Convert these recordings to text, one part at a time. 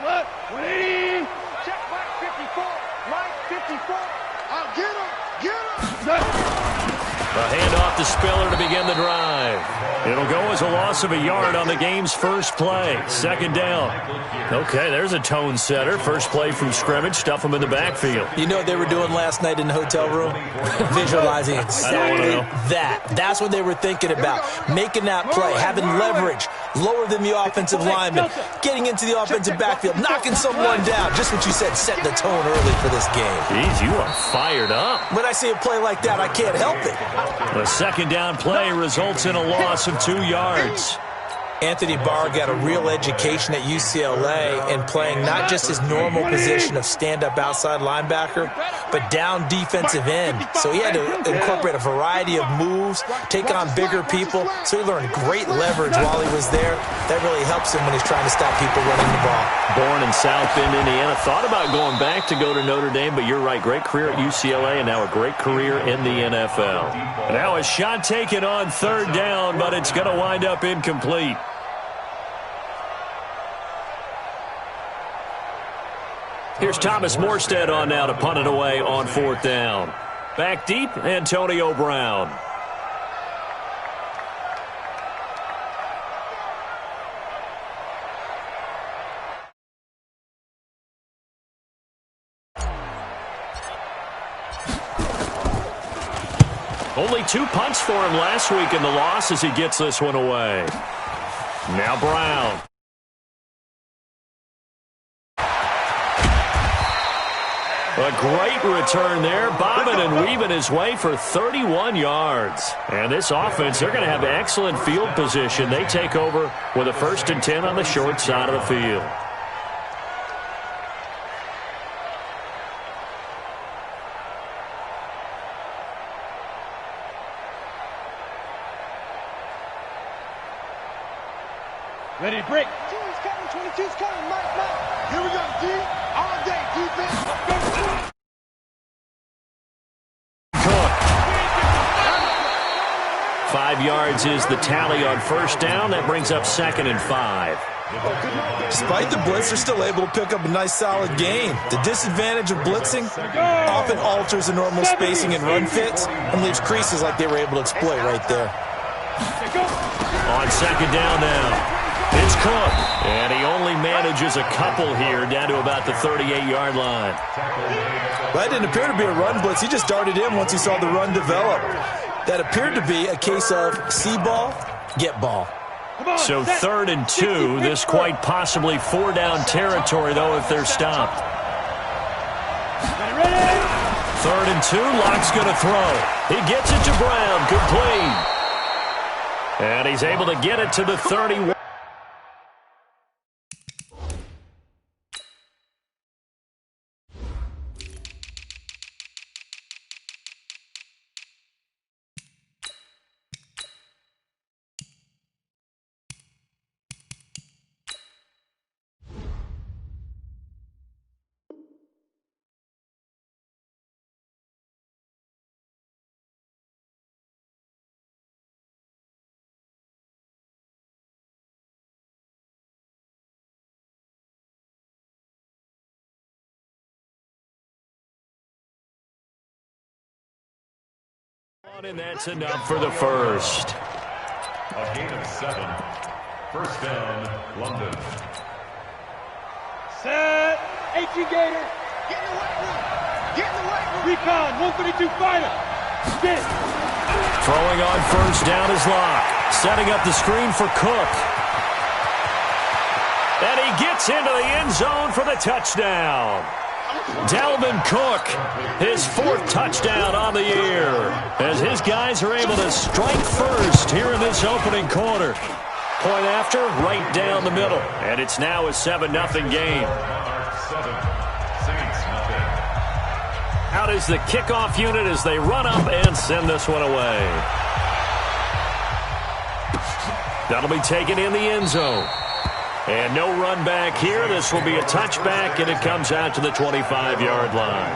What? 180. Check right 54. Right 54. I'll get him. Get him. A handoff to Spiller to begin the drive. It'll go as a loss of a yard on the game's first play. Second down. Okay, there's a tone setter. First play from scrimmage. Stuff them in the backfield. You know what they were doing last night in the hotel room? Visualizing exactly that. That's what they were thinking about. Making that play, having leverage, lower than the offensive lineman, getting into the offensive backfield, knocking someone down. Just what you said, setting the tone early for this game. Jeez, you are fired up. When I see a play like that, I can't help it. The second down play results in a loss of 2 yards. Anthony Barr got a real education at UCLA in playing not just his normal position of stand-up outside linebacker, but down defensive end. So he had to incorporate a variety of moves, take on bigger people. So he learned great leverage while he was there. That really helps him when he's trying to stop people running the ball. Born in South Bend, Indiana. Thought about going back to go to Notre Dame, but you're right. Great career at UCLA and now a great career in the NFL. Now a shot taken on third down, but it's going to wind up incomplete. Here's Thomas Morstead on now to punt it away on fourth down. Back deep, Antonio Brown. Only 2 punts for him last week in the loss as he gets this one away. Now Brown. A great return there, bobbing and weaving his way for 31 yards. And this offense, they're going to have excellent field position. They take over with a 1st and 10 on the short side of the field. Ready to break. 2's coming, 22's coming, Mike. Here we go, D. All day, defense. Cook. 5 yards is the tally on first down. That brings up 2nd and 5. Despite the blitz, they're still able to pick up a nice, solid gain. The disadvantage of blitzing often alters the normal spacing and run fits and leaves creases like they were able to exploit right there. On second down now. It's Cook, and he only manages a couple here down to about the 38-yard line. That didn't appear to be a run blitz. He just darted in once he saw the run develop. That appeared to be a case of see ball, get ball. So 3rd and 2, this quite possibly 4-down territory, though, if they're stopped. 3rd and 2, Locke's going to throw. He gets it to Brown, complete. And he's able to get it to the 31. And that's enough for the first. A gain of 7. First down, London. Set. H.E. Gator. Get in the white room. Get in the white room. Recon, 132 fighter. Get. Throwing on first down is Locke. Setting up the screen for Cook. And he gets into the end zone for the touchdown. Dalvin Cook, his 4th touchdown on the year, as his guys are able to strike first here in this opening quarter. Point after, right down the middle, and it's now a 7-0 game. Out is the kickoff unit as they run up and send this one away. That'll be taken in the end zone. And no run back here. This will be a touchback, and it comes out to the 25-yard line.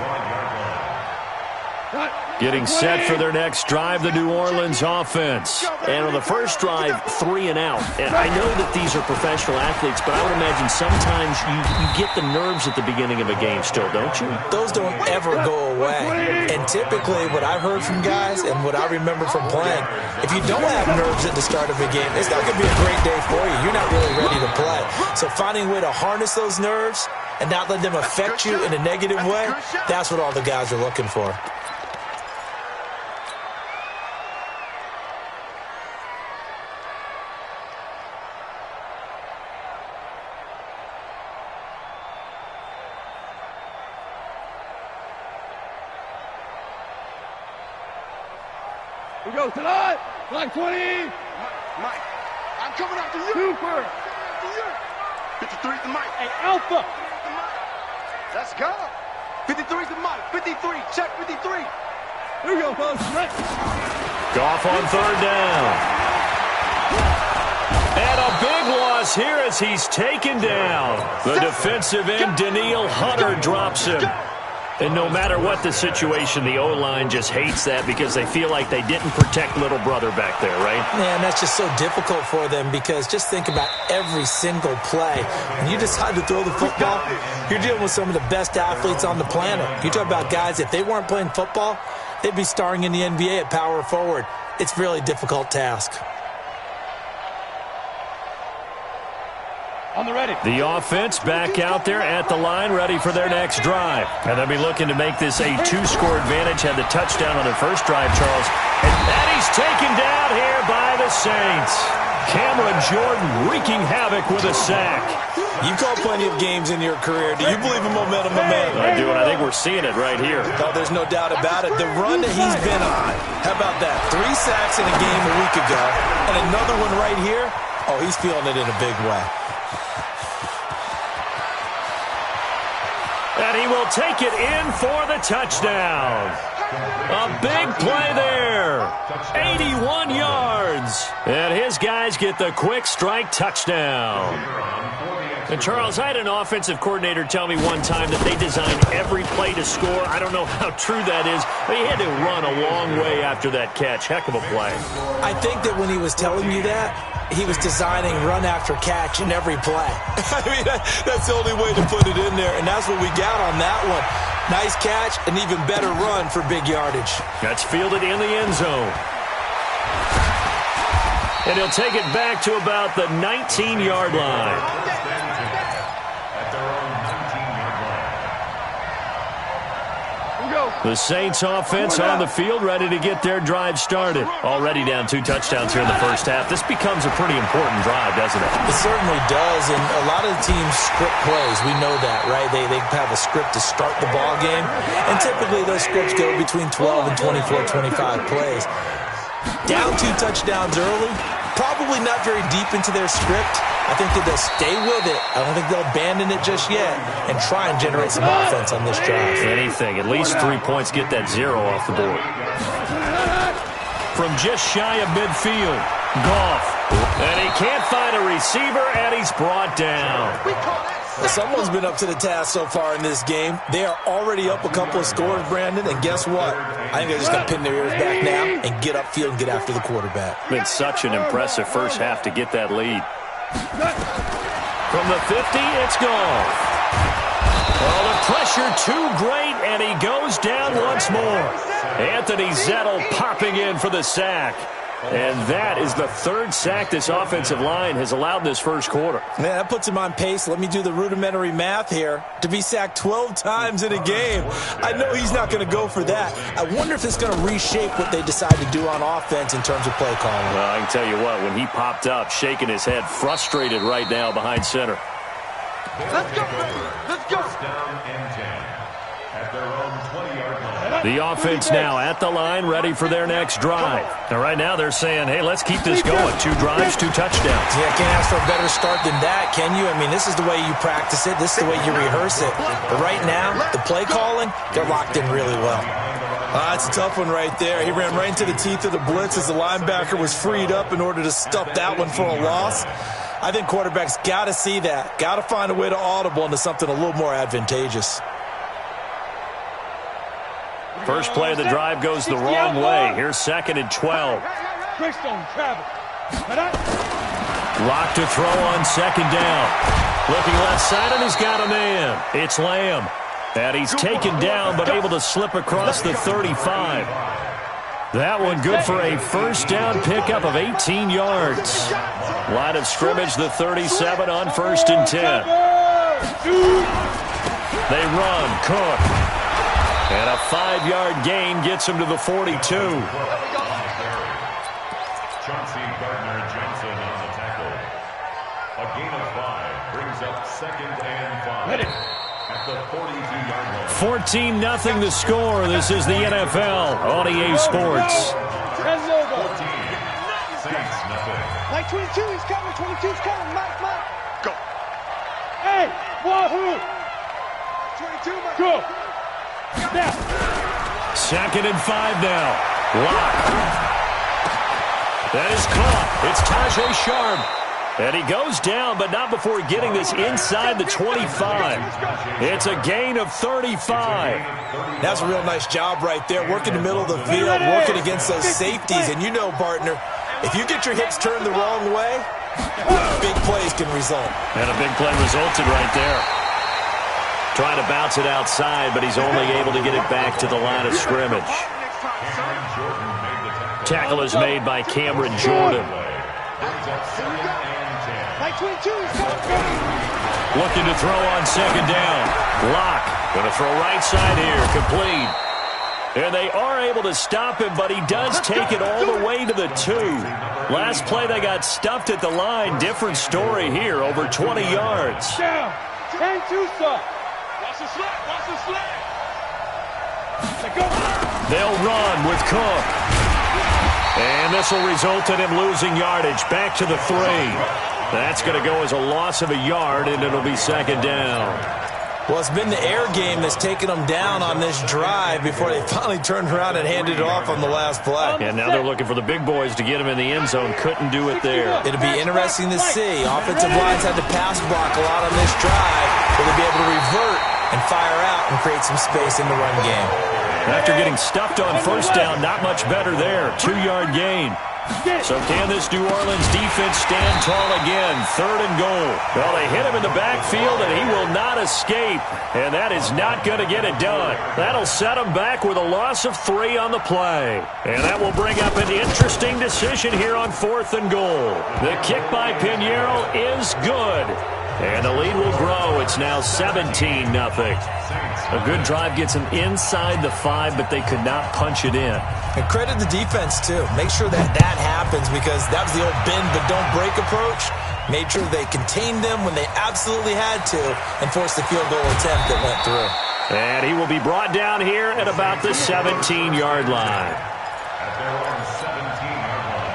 Getting set for their next drive, the New Orleans offense. And on the first drive, 3 and out. And I know that these are professional athletes, but I would imagine sometimes you get the nerves at the beginning of a game still, don't you? Those don't ever go away. And typically what I've heard from guys and what I remember from playing, if you don't have nerves at the start of a game, it's not going to be a great day for you. You're not really ready to play. So finding a way to harness those nerves and not let them affect you in a negative way, that's what all the guys are looking for. We go tonight. Line 20. Mike, I'm coming after you. Super. 53 to Mike. Hey, Alpha. Let's go. 53 to Mike. 53. Check 53. Here we go, folks. Goff on third down. And a big loss here as he's taken down. The defensive end, Danielle Hunter, drops him. And no matter what the situation, the O-line just hates that because they feel like they didn't protect little brother back there, right? Man, that's just so difficult for them because just think about every single play. When you decide to throw the football, you're dealing with some of the best athletes on the planet. You talk about guys, if they weren't playing football, they'd be starring in the NBA at power forward. It's a really difficult task. On the ready. The offense back out there at the line, ready for their next drive. And they'll be looking to make this a 2-score advantage. Had the touchdown on their first drive, Charles. And he's taken down here by the Saints. Cameron Jordan wreaking havoc with a sack. You've called plenty of games in your career. Do you believe in momentum, my man? I do, and I think we're seeing it right here. Oh, there's no doubt about it. The run that he's been on. How about that? 3 sacks in a game a week ago. And another one right here. Oh, he's feeling it in a big way. And he will take it in for the touchdown. A big play there. 81 yards. And his guys get the quick strike touchdown. And, Charles, I had an offensive coordinator tell me one time that they designed every play to score. I don't know how true that is, but he had to run a long way after that catch. Heck of a play. I think that when he was telling you that, he was designing run after catch in every play. I mean, that's the only way to put it in there, and that's what we got on that one. Nice catch, an even better run for big yardage. That's fielded in the end zone. And he'll take it back to about the 19-yard line. The Saints offense on the field, ready to get their drive started. Already down 2 touchdowns here in the first half. This becomes a pretty important drive, doesn't it? It certainly does, and a lot of the teams script plays. We know that, right? They have a script to start the ball game, and typically those scripts go between 12 and 24, 25 plays. Down 2 touchdowns early, probably not very deep into their script. I think that they'll stay with it. I don't think they'll abandon it just yet and try and generate some offense on this drive. Anything. At least 3 points, get that 0 off the board. From just shy of midfield, Goff. And he can't find a receiver, and he's brought down. Well, someone's been up to the task so far in this game. They are already up a couple of scores, Brandon, and guess what? I think they're just going to pin their ears back now and get upfield and get after the quarterback. Been such an impressive first half to get that lead. From the 50, it's Goff. Well, the pressure too great, and he goes down once more. Anthony Zettel popping in for the sack. And that is the 3rd sack this offensive line has allowed this first quarter. Man, that puts him on pace. Let me do the rudimentary math here. To be sacked 12 times in a game. I know he's not going to go for that. I wonder if it's going to reshape what they decide to do on offense in terms of play calling. Well, I can tell you what, when he popped up, shaking his head, frustrated right now behind center. Let's go, let's go. Down and 10 at their own 20-yard line. The offense now at the line, ready for their next drive. And right now they're saying, hey, let's keep this going. 2 drives, 2 touchdowns. Yeah, can't ask for a better start than that, can you? I mean, this is the way you practice it. This is the way you rehearse it. But right now, the play calling, they're locked in really well. That's a tough one right there. He ran right into the teeth of the blitz as the linebacker was freed up in order to stuff that one for a loss. I think quarterbacks got to see that. Got to find a way to audible into something a little more advantageous. First play of the drive goes the wrong way. Here's 2nd and 12. Lock to throw on 2nd down. Looking left side, and he's got a man. It's Lamb. And he's taken down, but able to slip across the 35. That one good for a first down pickup of 18 yards. Line of scrimmage, the 37 on 1st and 10. They run, Cook. And a 5-yard gain gets him to the 42. Chauncey Gardner-Johnson on the tackle. A gain of 5 brings up 2nd and 5 at the 42-yard line. 14-0 the score. This is the NFL on EA Sports. 14. Saints, nothing. Mike 22, he's coming. 22's coming. Mike. Go. Hey, wahoo. 22, Mike. Go. Snap. 2nd and 5 now. Lock. That is caught. It's Tajay Sharp. And he goes down, but not before getting this inside the 25. It's a gain of 35. That's a real nice job right there. Working the middle of the field, working against those safeties. And you know, partner, if you get your hips turned the wrong way, big plays can result. And a big play resulted right there. Trying to bounce it outside, but he's only able to get it back to the line of scrimmage. Tackle is made by Cameron Jordan. Looking to throw on 2nd down. Lock. Going to throw right side here. Complete. And they are able to stop him, but he does take it all the way to the 2. Last play, they got stuffed at the line. Different story here. Over 20 yards. Down. 10-2 stop. Watch the slide. They'll run with Cook. And this will result in him losing yardage. Back to the 3. That's going to go as a loss of a yard, and it'll be 2nd down. Well, it's been the air game that's taken them down on this drive before they finally turned around and handed it off on the last play. And now they're looking for the big boys to get him in the end zone. Couldn't do it there. It'll be interesting to see. Offensive lines had to pass block a lot on this drive. Will they be able to revert and fire out and create some space in the run game? After getting stuffed on 1st down, not much better there. 2-yard gain. So can this New Orleans defense stand tall again? 3rd and goal. Well, they hit him in the backfield, and he will not escape. And that is not going to get it done. That'll set him back with a loss of 3 on the play. And that will bring up an interesting decision here on 4th and goal. The kick by Pinheiro is good. And the lead will grow. It's now 17-0. A good drive gets them inside the 5, but they could not punch it in. And credit the defense, too. Make sure that happens, because that was the old bend but don't break approach. Made sure they contained them when they absolutely had to and forced the field goal attempt that went through. And he will be brought down here at about the 17-yard line. At their own 17-yard line.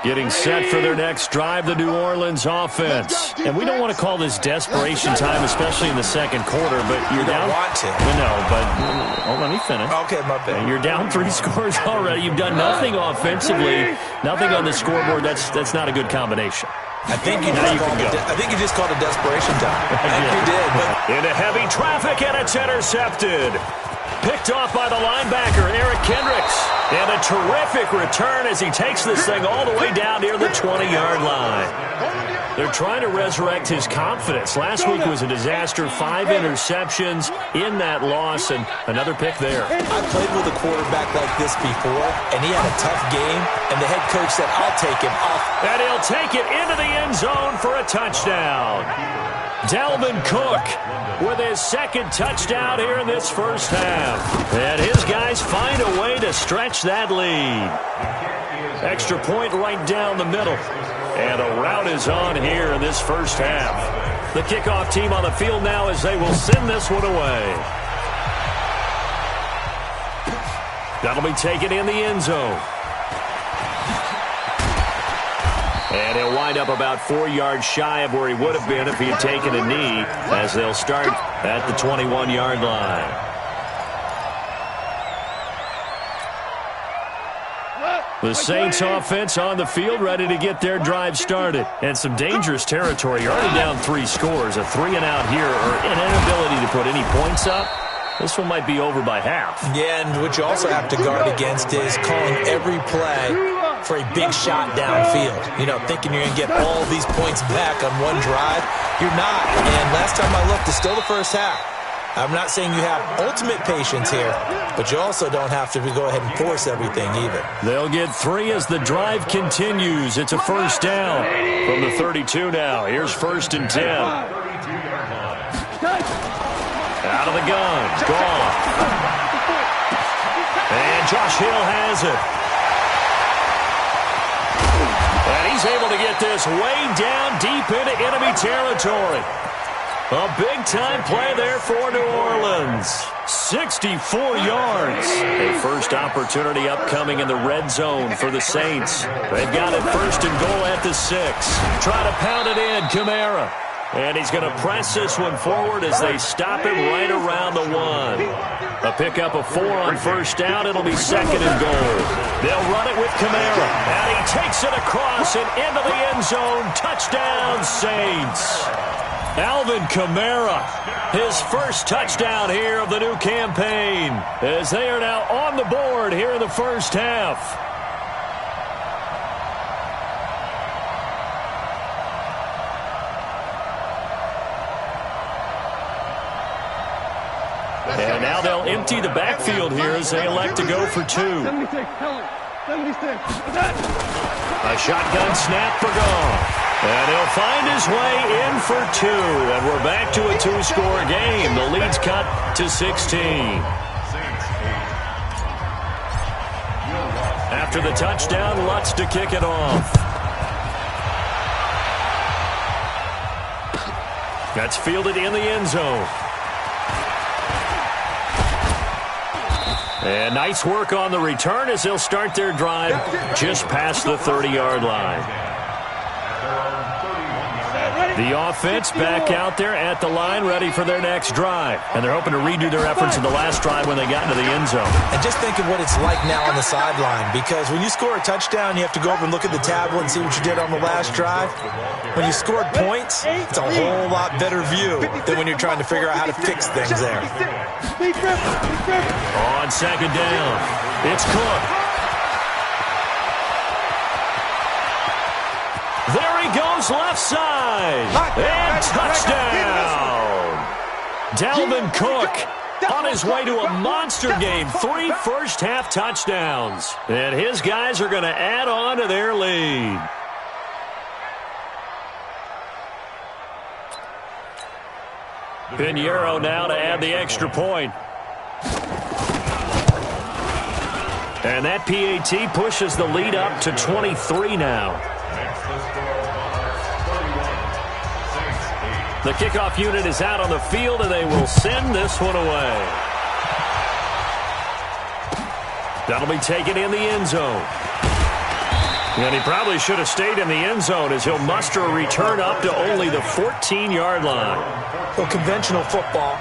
Getting set for their next drive, the New Orleans offense. And we don't want to call this desperation time, especially in the 2nd quarter, but you're down. You don't want to. No, but let me finish. Okay, my bad. You're down 3 scores already. You've done nothing offensively, nothing on the scoreboard. That's not a good combination. I think you just called it desperation time. I think you did. But into heavy traffic, and it's intercepted. Picked off by the linebacker, Eric Kendricks. And a terrific return as he takes this thing all the way down near the 20-yard line. They're trying to resurrect his confidence. Last week was a disaster. 5 interceptions in that loss, and another pick there. I played with a quarterback like this before, and he had a tough game, and the head coach said, I'll take him off. And he'll take it into the end zone for a touchdown. Dalvin Cook with his 2nd touchdown here in this first half. And his guys find a way to stretch that lead. Extra point right down the middle. And a rout is on here in this first half. The kickoff team on the field now as they will send this one away. That'll be taken in the end zone. And he'll wind up about 4 yards shy of where he would have been if he had taken a knee, as they'll start at the 21-yard line. The Saints offense on the field, ready to get their drive started. And some dangerous territory. You're already down 3 scores. A 3-and-out here, or an inability to put any points up. This one might be over by half. Yeah, and what you also have to guard against is calling every play for a big shot downfield. You know, thinking you're going to get all these points back on one drive. You're not. And last time I looked, it's still the first half. I'm not saying you have ultimate patience here, but you also don't have to go ahead and force everything either. They'll get 3 as the drive continues. It's a first down from the 32 now. Here's 1st and 10. Out of the gun. Gone. And Josh Hill has it. And he's able to get this way down deep into enemy territory. A big-time play there for New Orleans. 64 yards. A first opportunity upcoming in the red zone for the Saints. They've got it 1st and goal at the 6. Try to pound it in, Kamara. And he's going to press this one forward as they stop him right around the 1. A pickup of 4 on 1st down. It'll be 2nd and goal. They'll run it with Kamara. And he takes it across and into the end zone. Touchdown, Saints. Alvin Kamara, his first touchdown here of the new campaign, as they are now on the board here in the first half. And now they'll empty the backfield here as they elect to go for 2. 76. A shotgun snap for Goff. And he'll find his way in for 2. And we're back to a 2-score game. The lead's cut to 16. After the touchdown, Lutz to kick it off. That's fielded in the end zone. And nice work on the return as they'll start their drive just past the 30-yard line. The offense back out there at the line, ready for their next drive. And they're hoping to redo their efforts in the last drive when they got into the end zone. And just think of what it's like now on the sideline, because when you score a touchdown, you have to go over and look at the tablet and see what you did on the last drive. When you scored points, it's a whole lot better view than when you're trying to figure out how to fix things there. On 2nd down, it's Cook. There he goes left side. And touchdown. Dalvin Cook on his way to a monster game. 3 first-half touchdowns. And his guys are going to add on to their lead. Pinheiro now to add the extra point. And that PAT pushes the lead up to 23 now. The kickoff unit is out on the field, and they will send this one away. That'll be taken in the end zone. And he probably should have stayed in the end zone as he'll muster a return up to only the 14-yard line. Well, conventional football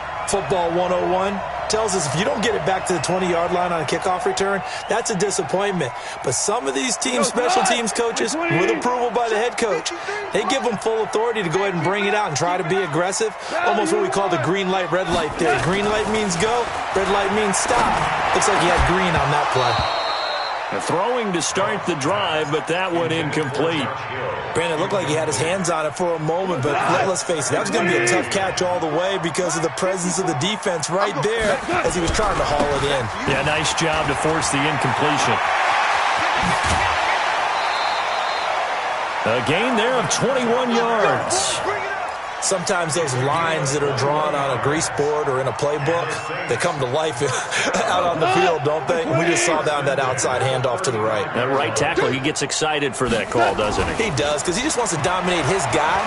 101, tells us if you don't get it back to the 20-yard line on a kickoff return, that's a disappointment. But some of these teams, special teams coaches, with approval by the head coach, they give them full authority to go ahead and bring it out and try to be aggressive. Almost what we call the green light, red light theory. Green light means go, red light means stop. Looks like he had green on that play. Throwing to start the drive, but that one incomplete. Brandon, it looked like he had his hands on it for a moment, but let's face it, that was going to be a tough catch all the way because of the presence of the defense right there as he was trying to haul it in. Yeah, nice job to force the incompletion. A gain there of 21 yards. Sometimes those lines that are drawn on a grease board or in a playbook, they come to life out on the field, don't they? And we just saw down that outside handoff to the right. That right tackle, he gets excited for that call, doesn't he? He does, because he just wants to dominate his guy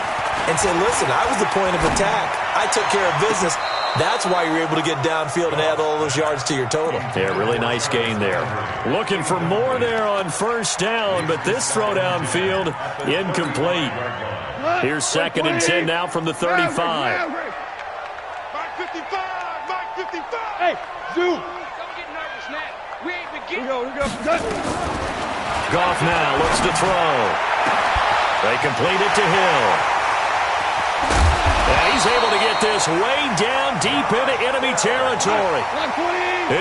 and say, listen, I was the point of attack. I took care of business. That's why you're able to get downfield and add all those yards to your total. Yeah, really nice gain there. Looking for more there on first down, but this throw downfield, incomplete. Here's 2nd and 10 now from the 35. Mike 55, Mike 55. Hey, Zoo. Don't get nervous now. We ain't beginning. Here we go. Goff now looks to throw. They complete it to Hill. And he's able to get this way down deep into enemy territory.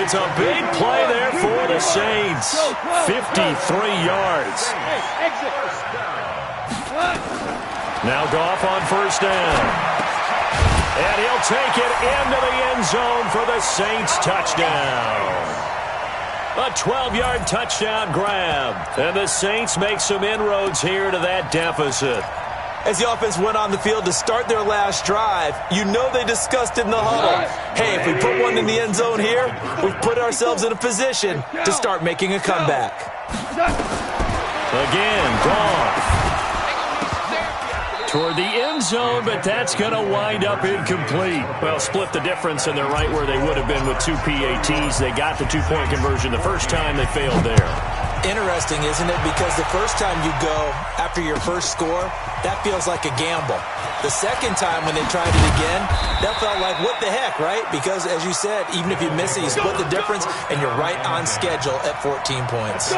It's a big play there for the Saints. 53 yards. Now Goff on first down. And he'll take it into the end zone for the Saints touchdown. A 12-yard touchdown grab. And the Saints make some inroads here to that deficit. As the offense went on the field to start their last drive, you know they discussed in the huddle, hey, if we put one in the end zone here, we've put ourselves in a position to start making a comeback. Again, Goff toward the end zone, but that's going to wind up incomplete. Well, split the difference, and they're right where they would have been with 2 PATs. They got the 2-point conversion the first time. They failed there. Interesting, isn't it? Because the first time you go after your first score, that feels like a gamble. The second time when they tried it again, that felt like, what the heck, right? Because, as you said, even if you miss it, you split the difference, and you're right on schedule at 14 points.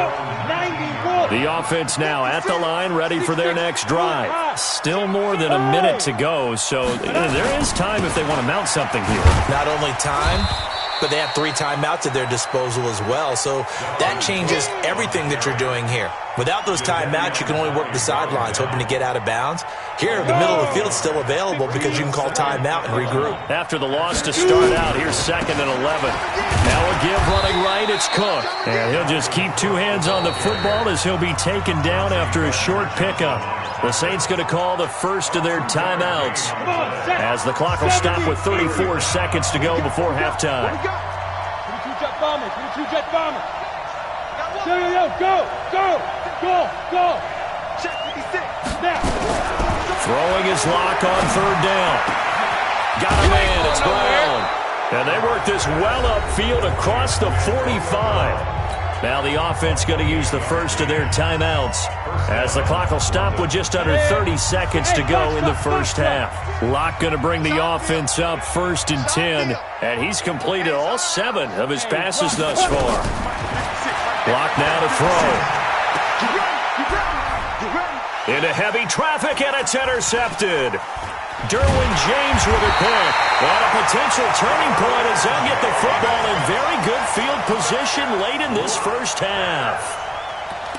The offense now at the line, ready for their next drive. Still more than a minute to go, so there is time if they want to mount something here. Not only time, but they have 3 timeouts at their disposal as well, so that changes everything that you're doing here. Without those timeouts, you can only work the sidelines, hoping to get out of bounds. Here, the middle of the field is still available because you can call timeout and regroup. After the loss to start out, here's 2nd and 11. Now a give running right, it's Cook. And he'll just keep 2 hands on the football as he'll be taken down after a short pickup. The Saints going to call the first of their timeouts as the clock will stop with 34 seconds to go before halftime. Throwing his lock on 3rd down. Got him in, it's Brown. And they work this well upfield across the 45. Now the offense going to use the first of their timeouts as the clock will stop with just under 30 seconds to go in the first half. Locke going to bring the offense up 1st and 10, and he's completed all 7 of his passes thus far. Locke now to throw. Into heavy traffic, and it's intercepted. Derwin James with a pick. And a potential turning point as they'll get the football in very good field position late in this first half.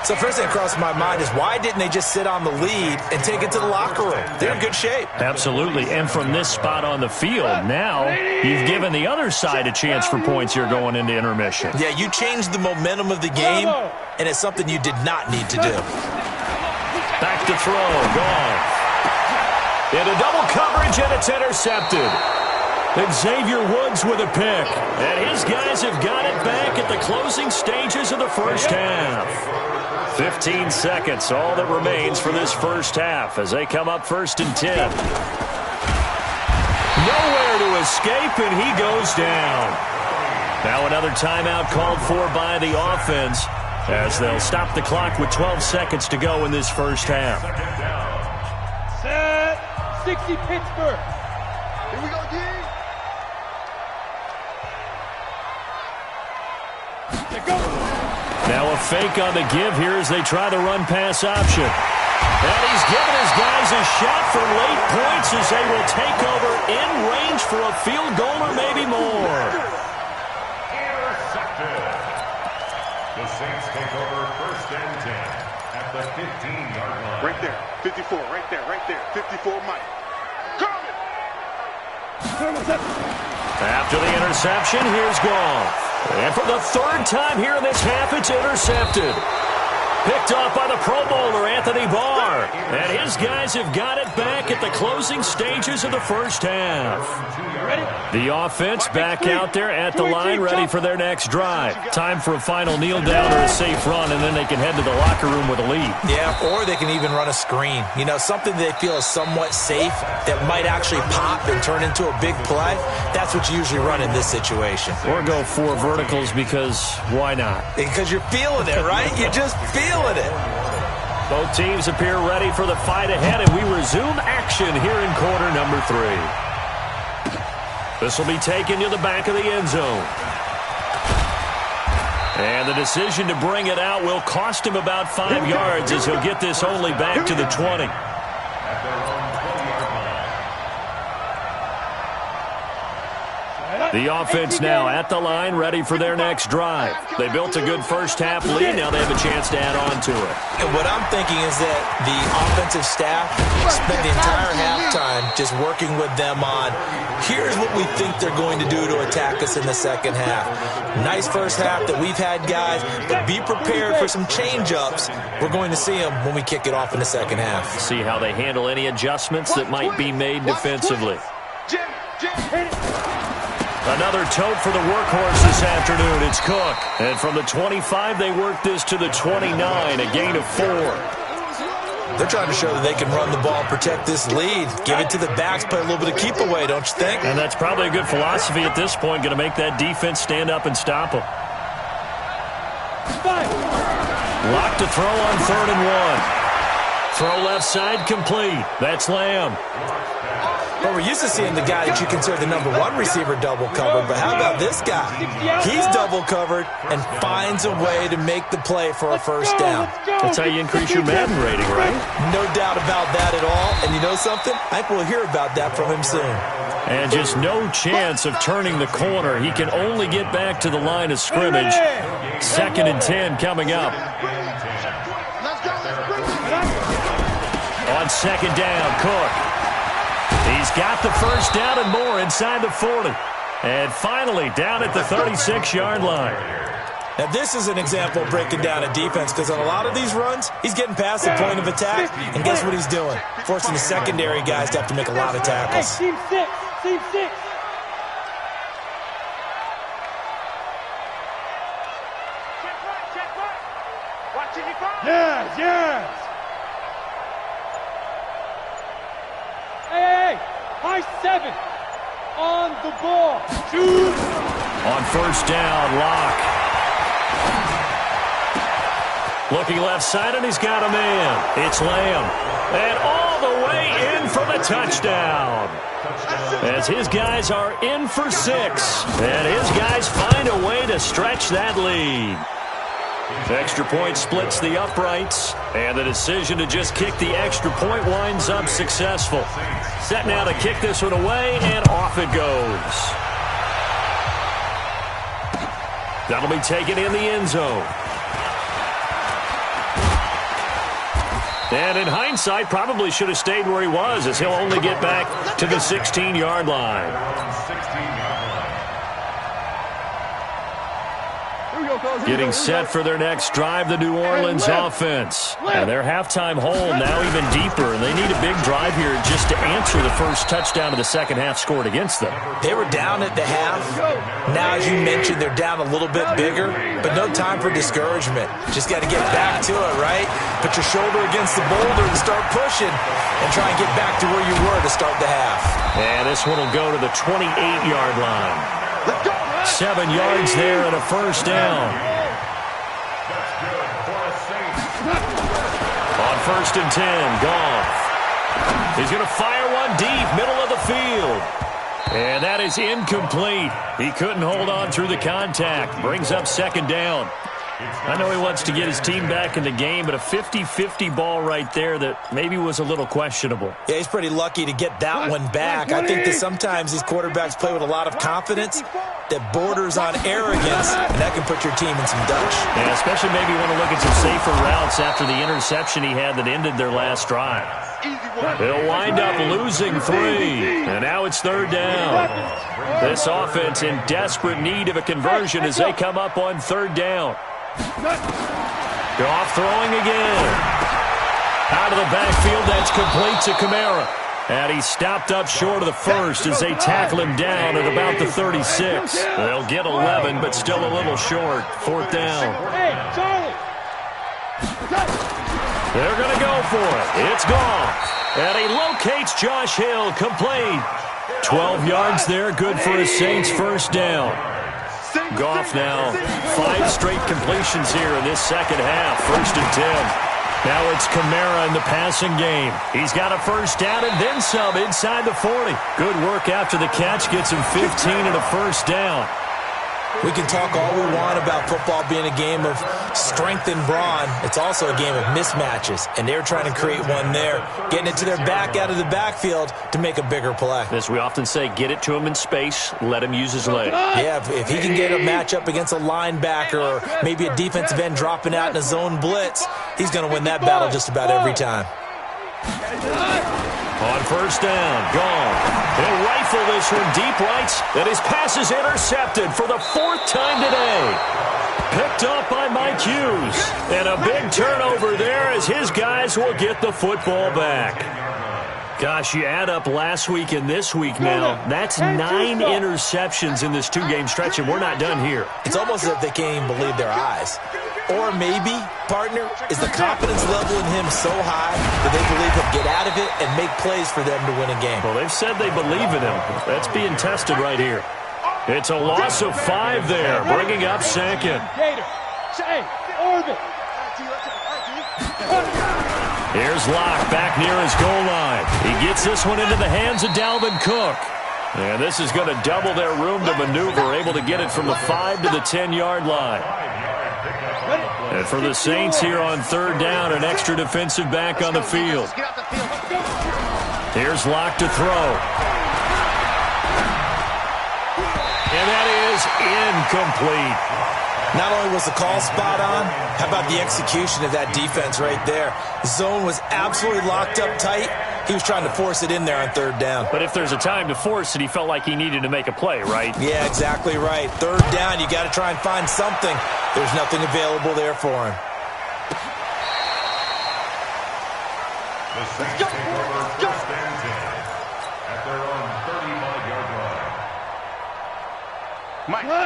So first thing that crossed my mind is why didn't they just sit on the lead and take it to the locker room? They're in good shape. Absolutely, and from this spot on the field, now you've given the other side a chance for points here going into intermission. Yeah, you changed the momentum of the game, and it's something you did not need to do. Back to throw, Goff. Into double coverage, and it's intercepted. Xavier Woods with a pick. And his guys have got it back at the closing stages of the first half. 15 seconds, all that remains for this first half as they come up 1st and 10. Nowhere to escape, and he goes down. Now another timeout called for by the offense as they'll stop the clock with 12 seconds to go in this first half. Set 60 Pittsburgh. Here we go, D. Now a fake on the give here as they try the run-pass option. And he's given his guys a shot for late points as they will take over in range for a field goal or maybe more. Intercepted. The Saints take over 1st and 10 at the 15-yard line. Right there, 54, right there, 54, Mike. Coming! After the interception, here's Goff. And for the 3rd time here in this half, it's intercepted. Picked off by the Pro Bowler, Anthony Barr. And his guys have got it back at the closing stages of the first half. The offense back out there at the line, ready for their next drive. Time for a final kneel down or a safe run, and then they can head to the locker room with a lead. Yeah, or they can even run a screen. You know, something they feel is somewhat safe that might actually pop and turn into a big play. That's what you usually run in this situation. Or go 4 verticals because why not? Because you're feeling it, right? You're just feeling it. Both teams appear ready for the fight ahead, and we resume action here in quarter number 3. This will be taken to the back of the end zone. And the decision to bring it out will cost him about 5 yards as he'll get this only back to the 20. The offense now at the line, ready for their next drive. They built a good first-half lead. Now they have a chance to add on to it. And what I'm thinking is that the offensive staff spent the entire halftime just working with them on, here's what we think they're going to do to attack us in the second half. Nice first half that we've had, guys, but be prepared for some change-ups. We're going to see them when we kick it off in the second half. See how they handle any adjustments that might be made defensively. Another tote for the workhorse this afternoon. It's Cook. And from the 25, they work this to the 29, a gain of 4. They're trying to show that they can run the ball, protect this lead, give it to the backs, play a little bit of keep away, don't you think? And that's probably a good philosophy at this point, going to make that defense stand up and stop them. Lock to throw on 3rd and 1. Throw left side complete. That's Lamb. Well, we're used to seeing the guy that you consider the number 1 receiver double covered, but how about this guy? He's double covered and finds a way to make the play for a first down. That's how you increase your Madden rating, right? No doubt about that at all. And you know something? I think we'll hear about that from him soon. And just no chance of turning the corner. He can only get back to the line of scrimmage. 2nd and 10 coming up. On 2nd down, Cook. He's got the first down and more inside the 40. And finally down at the 36-yard line. Now, this is an example of breaking down a defense because on a lot of these runs, he's getting past the point of attack, and guess what he's doing? Forcing the secondary guys to have to make a lot of tackles. Hey, team 6, team 6. Check right. Watching you go. Yes. Hey, high 7 on the ball. Shoot. On 1st down, Lock. Looking left side, and he's got a man. It's Lamb. And all the way in for the touchdown. As his guys are in for 6. And his guys find a way to stretch that lead. Extra point splits the uprights, and the decision to just kick the extra point winds up successful. Set now to kick this one away, and off it goes. That'll be taken in the end zone. And in hindsight, probably should have stayed where he was, as he'll only get back to the 16-yard line. Getting set for their next drive, the New Orleans offense. And their halftime hole now even deeper, and they need a big drive here just to answer the first touchdown of the second half scored against them. They were down at the half. Now, as you mentioned, they're down a little bit bigger, but no time for discouragement. Just got to get back to it, right? Put your shoulder against the boulder and start pushing and try and get back to where you were to start the half. And this one will go to the 28-yard line. 7 yards there and a first down. On 1st and 10, Goff. He's going to fire one deep, middle of the field. And that is incomplete. He couldn't hold on through the contact. Brings up 2nd down. I know he wants to get his team back in the game, but a 50-50 ball right there that maybe was a little questionable. Yeah, he's pretty lucky to get that one back. I think that sometimes these quarterbacks play with a lot of confidence that borders on arrogance, and that can put your team in some Dutch. Yeah, especially maybe you want to look at some safer routes after the interception he had that ended their last drive. They'll wind up losing 3, and now it's 3rd down. This offense in desperate need of a conversion as they come up on 3rd down. Goff throwing again. Out of the backfield, that's complete to Kamara. And he stopped up short of the first as they tackle him down at about the 36. They'll get 11, but still a little short. 4th down. Hey, Charlie. They're going to go for it. It's Goff. And he locates Josh Hill, complete. 12 yards there, good for his Saints' first down. Goff now 5 straight completions here in this second half. 1st and 10. Now it's Kamara in the passing game. He's got a first down and then some inside the 40. Good work after the catch. Gets him 15 and a first down. We can talk all we want about football being a game of strength and brawn. It's also a game of mismatches, and they're trying to create one there, getting it to their back out of the backfield to make a bigger play. As we often say, get it to him in space, let him use his leg. Yeah, if he can get a matchup against a linebacker or maybe a defensive end dropping out in a zone blitz, he's going to win that battle just about every time. On first down, gone. He'll rifle this from deep right, and his pass is intercepted for the 4th time today. Picked up by Mike Hughes. And a big turnover there as his guys will get the football back. Gosh, you add up last week and this week now, that's 9 interceptions in this 2-game stretch, and we're not done here. It's almost as if they can't even believe their eyes. Or maybe, partner, is the confidence level in him so high that they believe he'll get out of it and make plays for them to win a game. Well, they've said they believe in him. That's being tested right here. It's a loss of 5 there, bringing up second. Here's Locke back near his goal line. He gets this one into the hands of Dalvin Cook. And this is going to double their room to maneuver, able to get it from the 5 to the 10-yard line. And for the Saints here on third down, an extra defensive back on the field. Here's Locke to throw. And that is incomplete. Not only was the call spot on, how about the execution of that defense right there? The zone was absolutely locked up tight. He was trying to force it in there on third down. But if there's a time to force it, he felt like he needed to make a play, right? Yeah, exactly right. Third down, you got to try and find something. There's nothing available there for him. The Saints take over first and 10 at their own 35-yard line.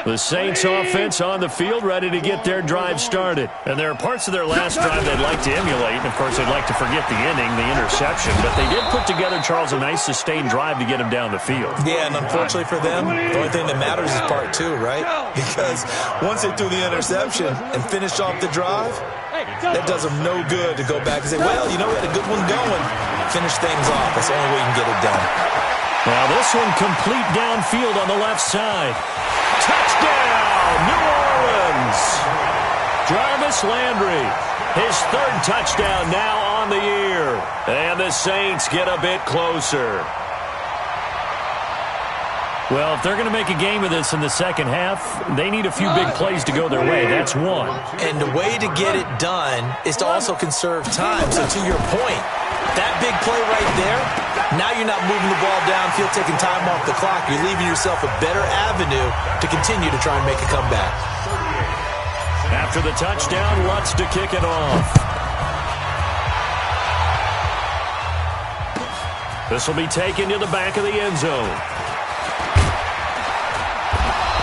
The Saints offense on the field, ready to get their drive started. And there are parts of their last drive they'd like to emulate. And, of course, they'd like to forget the inning, the interception. But they did put together, Charles, a nice sustained drive to get him down the field. Yeah, and unfortunately for them, the only thing that matters is part 2, right? Because once they threw the interception and finished off the drive, that does them no good to go back and say, well, you know, we had a good one going. Finish things off. That's the only way you can get it done. Now this one complete downfield on the left side. Touchdown, New Orleans! Jarvis Landry, his 3rd touchdown now on the year. And the Saints get a bit closer. Well, if they're going to make a game of this in the second half, they need a few big plays to go their way. That's one. And the way to get it done is to also conserve time. So to your point, that big play right there, now you're not moving the ball downfield, taking time off the clock. You're leaving yourself a better avenue to continue to try and make a comeback. After the touchdown, Lutz to kick it off. This will be taken to the back of the end zone.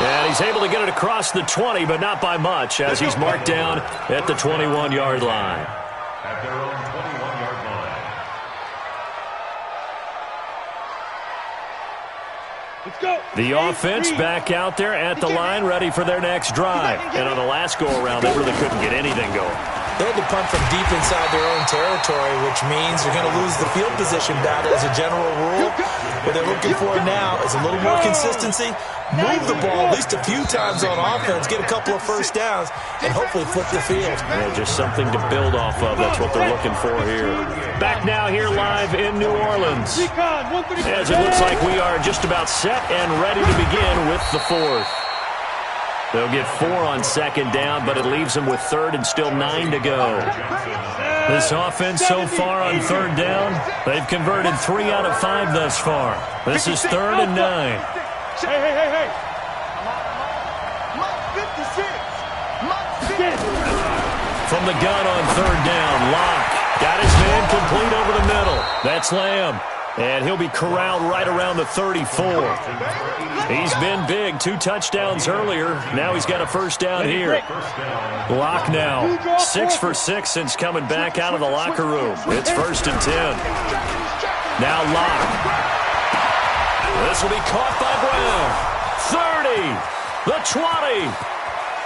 And he's able to get it across the 20, but not by much, as he's marked down at the 21-yard line. At their own 21-yard line. Let's go. The offense back out there at the line, ready for their next drive. And on the last go-around, they really couldn't get anything going. They had to punt from deep inside their own territory, which means you're going to lose the field position battle as a general rule. What they're looking for now is a little more consistency, move the ball at least a few times on offense, get a couple of first downs, and hopefully flip the field. Yeah, just something to build off of. That's what they're looking for here. Back now here live in New Orleans, as it looks like we are just about set and ready to begin with the 4th. They'll get 4 on second down, but it leaves them with 3rd and still 9 to go. This offense so far on 3rd down, they've converted 3 out of 5 thus far. This is 3rd and 9. Hey. From the gun on 3rd down, Locke got his man complete over the middle. That's Lamb. And he'll be corralled right around the 34. He's been big. 2 touchdowns earlier. Now he's got a first down here. Locke now 6 for 6 since coming back out of the locker room. It's 1st and 10. Now Locke. This will be caught by Brown. 30. The 20.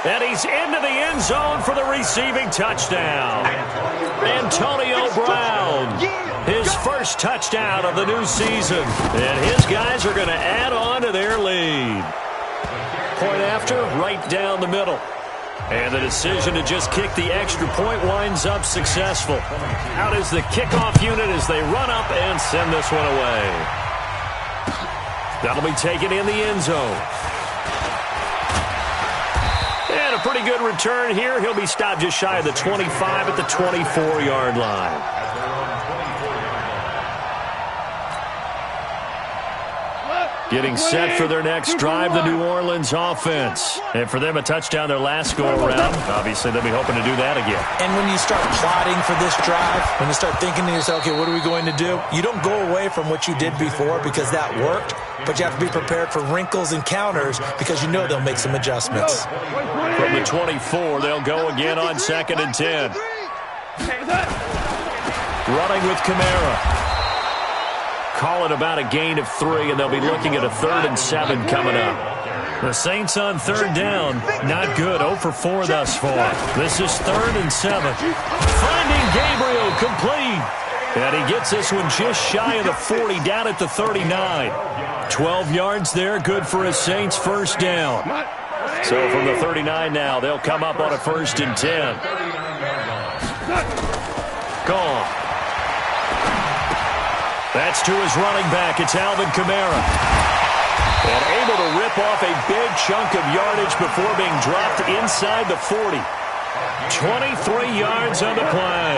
And he's into the end zone for the receiving touchdown. Antonio Brown, his 1st touchdown of the new season. And his guys are going to add on to their lead. point after, right down the middle. And the decision to just kick the extra point winds up successful. Out is the kickoff unit as they run up and send this one away. That'll be taken in the end zone. And a pretty good return here. He'll be stopped just shy of the 25 at the 24-yard line. Getting set for their next drive, the New Orleans offense. And for them, a touchdown their last go-around. Obviously, they'll be hoping to do that again. And when you start plotting for this drive, when you start thinking to yourself, okay, what are we going to do? You don't go away from what you did before because that worked, but you have to be prepared for wrinkles and counters because you know they'll make some adjustments. From the 24, they'll go again on 2nd and 10. Running with Kamara. Call it about a gain of 3, and they'll be looking at a 3rd and 7 coming up. The Saints on 3rd down. Not good. 0 for 4 thus far. This is 3rd and 7. Finding Gabriel complete. And he gets this one just shy of the 40, down at the 39. 12 yards there. Good for a Saints first down. So from the 39 now, they'll come up on a 1st and 10. Gone. That's to his running back. It's Alvin Kamara. And able to rip off a big chunk of yardage before being dropped inside the 40. 23 yards on the play.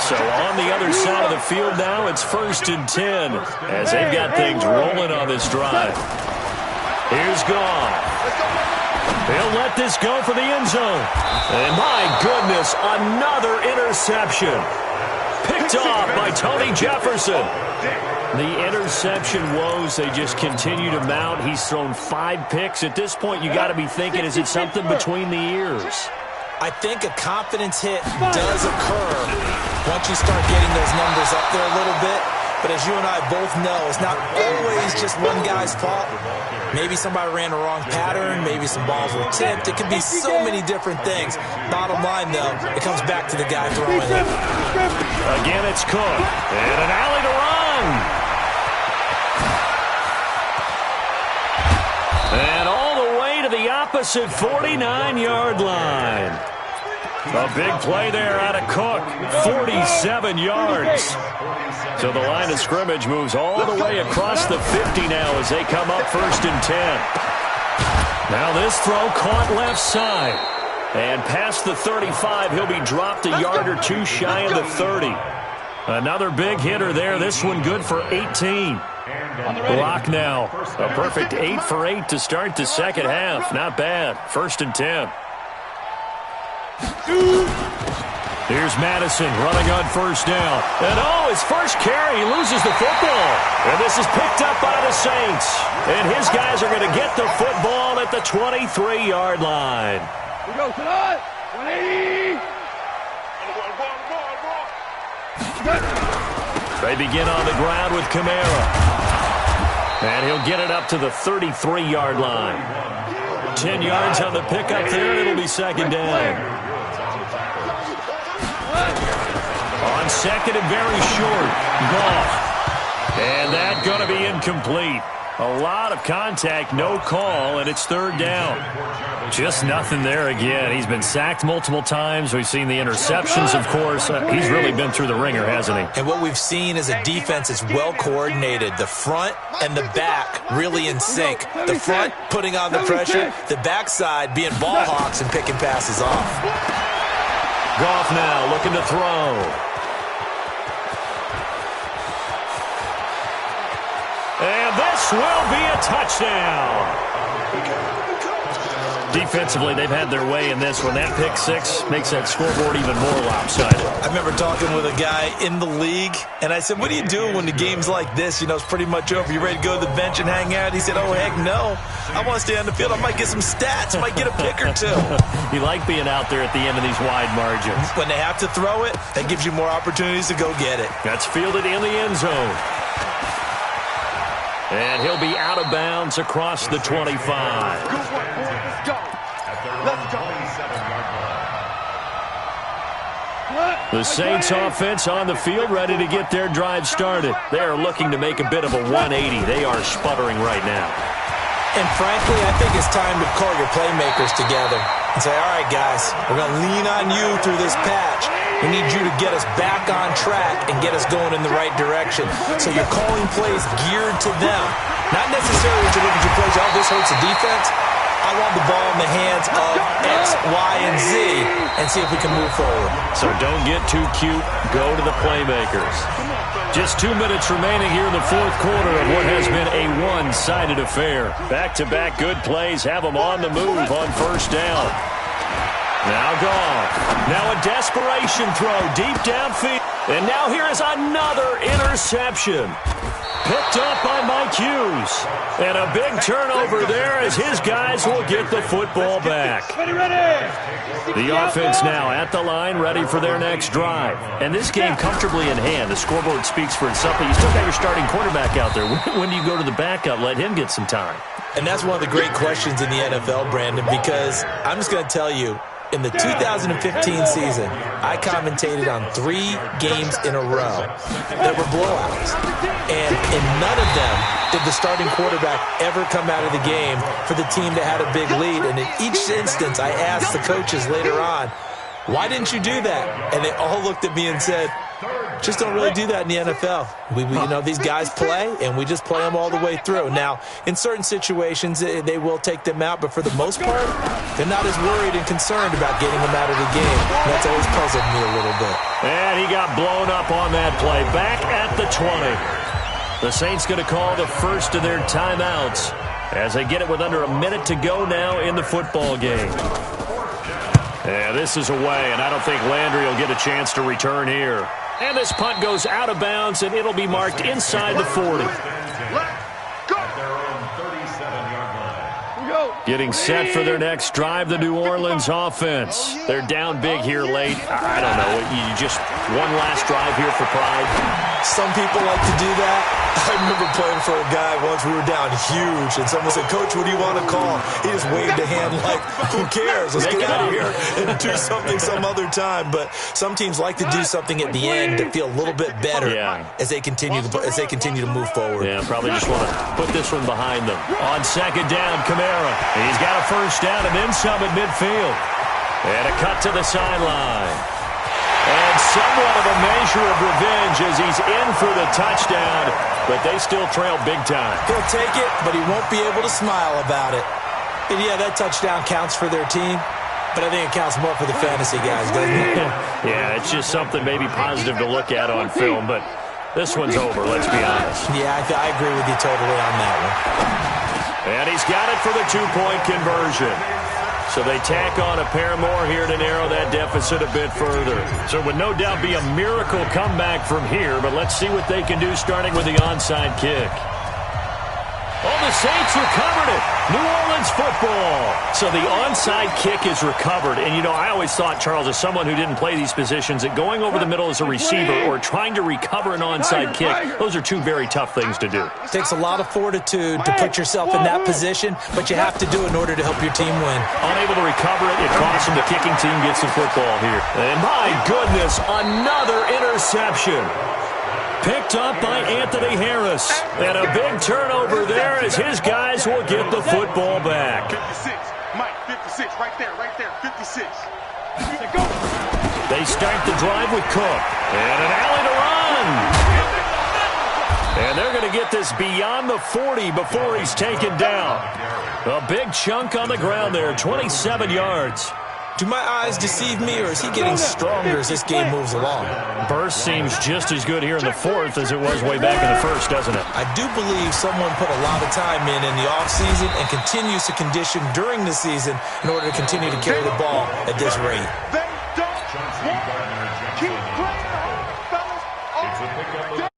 So on the other side of the field now, it's 1st and 10 as they've got things rolling on this drive. Here's Gone. He'll let this go for the end zone. And my goodness, another interception. Picked off by Tony Jefferson. The interception woes, they just continue to mount. He's thrown 5 picks. At this point, you got to be thinking, is it something between the ears? I think a confidence hit does occur once you start getting those numbers up there a little bit. But as you and I both know, it's not always just one guy's fault. Maybe somebody ran the wrong pattern. Maybe some balls were tipped. It could be so many different things. Bottom line, though, it comes back to the guy throwing it. Again, it's Cook. And an alley to run. And all the way to the opposite 49-yard line. A big play there out of Cook. 47 yards. So the line of scrimmage moves all the way across the 50 now as they come up 1st and 10. Now this throw caught left side. And past the 35, he'll be dropped a yard or 2 shy of the 30. Another big hitter there. This one good for 18. Block now. A perfect 8 for 8 to start the second half. Not bad. 1st and 10. Here's Madison running on 1st down. And his first carry, he loses the football. And this is picked up by the Saints. And his guys are going to get the football at the 23-yard line. We go to the 180. They begin on the ground with Kamara. And he'll get it up to the 33-yard line. 10 yards on the pickup there, and it'll be 2nd down. On 2nd and very short. Goff. And that's going to be incomplete. A lot of contact, no call, and it's 3rd down. Just nothing there again. He's been sacked multiple times. We've seen the interceptions, of course. He's really been through the ringer, hasn't he? And what we've seen is a defense that's well coordinated. The front and the back really in sync. The front putting on the pressure. The backside being ball hawks and picking passes off. Goff now looking to throw. And this will be a touchdown. Defensively, they've had their way in this one. That pick 6 makes that scoreboard even more lopsided. I remember talking with a guy in the league, and I said, what do you do when the game's like this? You know, it's pretty much over. You ready to go to the bench and hang out? He said, oh, heck no. I want to stay on the field. I might get some stats. I might get a pick or 2. You like being out there at the end of these wide margins. When they have to throw it, that gives you more opportunities to go get it. That's fielded in the end zone. And he'll be out of bounds across the 25. Let's go. The Saints offense on the field ready to get their drive started. They are looking to make a bit of a 180. They are sputtering right now. And frankly, I think it's time to call your playmakers together and say, all right, guys, we're going to lean on you through this patch. We need you to get us back on track and get us going in the right direction. So you're calling plays geared to them. Not necessarily that you look at your plays, oh, this hurts the defense. I want the ball in the hands of X, Y, and Z and see if we can move forward. So don't get too cute. Go to the playmakers. Just 2 minutes remaining here in the fourth quarter of what has been a one-sided affair. Back-to-back good plays have them on the move on first down. Now gone. Now a desperation throw deep downfield. And now here is another interception. Picked up by Mike Hughes. And a big turnover there as his guys will get the football back. The offense now at the line, ready for their next drive. And this game comfortably in hand. The scoreboard speaks for itself, but you still got your starting quarterback out there. When do you go to the backup? Let him get some time. And that's one of the great questions in the NFL, Brandon, because I'm just going to tell you, in the 2015 season, I commentated on 3 games in a row that were blowouts. And in none of them did the starting quarterback ever come out of the game for the team that had a big lead. And in each instance, I asked the coaches later on, why didn't you do that? And they all looked at me and said, just don't really do that in the NFL. These guys play, and we just play them all the way through. Now, in certain situations, they will take them out, but for the most part, they're not as worried and concerned about getting them out of the game. And that's always puzzled me a little bit. And he got blown up on that play. Back at the 20. The Saints going to call the first of their timeouts as they get it with under a minute to go now in the football game. Yeah, this is away, and I don't think Landry will get a chance to return here. And this punt goes out of bounds, and it'll be marked inside the 40. Getting set for their next drive, the New Orleans offense. They're down big here late. I don't know. You just one last drive here for pride. Some people like to do that. I remember playing for a guy once. We were down huge, and someone said, Coach, what do you want to call? He just waved a hand like, who cares? Let's get out of here and do something some other time. But some teams like to do something at the end to feel a little bit better as they continue to move forward. Yeah, probably just want to put this one behind them. On second down, Kamara. He's got a first down and then some at midfield. And a cut to the sideline. And somewhat of a measure of revenge as he's in for the touchdown, but they still trail big time. He'll take it, but he won't be able to smile about it. And yeah, that touchdown counts for their team, but I think it counts more for the fantasy guys, doesn't it? Yeah, it's just something maybe positive to look at on film, but this one's over, let's be honest. Yeah, I agree with you totally on that one. And he's got it for the two-point conversion. So they tack on a pair more here to narrow that deficit a bit further. So it would no doubt be a miracle comeback from here, but let's see what they can do starting with the onside kick. Oh, the Saints recovered it. New Orleans football. So the onside kick is recovered. And, I always thought, Charles, as someone who didn't play these positions, that going over the middle as a receiver or trying to recover an onside kick, those are two very tough things to do. It takes a lot of fortitude to put yourself in that position, but you have to do it in order to help your team win. Unable to recover it, it costs them. The kicking team gets the football here. And my goodness, another interception. Picked up by Anthony Harris. And a big turnover there as his guys will get the football back. 56. Mike, 56. Right there, 56. They start the drive with Cook. And an alley to run. And they're going to get this beyond the 40 before he's taken down. A big chunk on the ground there, 27 yards. Do my eyes deceive me, or is he getting stronger as this game moves along? Burst seems just as good here in the fourth as it was way back in the first, doesn't it? I do believe someone put a lot of time in the offseason and continues to condition during the season in order to continue to carry the ball at this rate. They don't keep playing, fellas.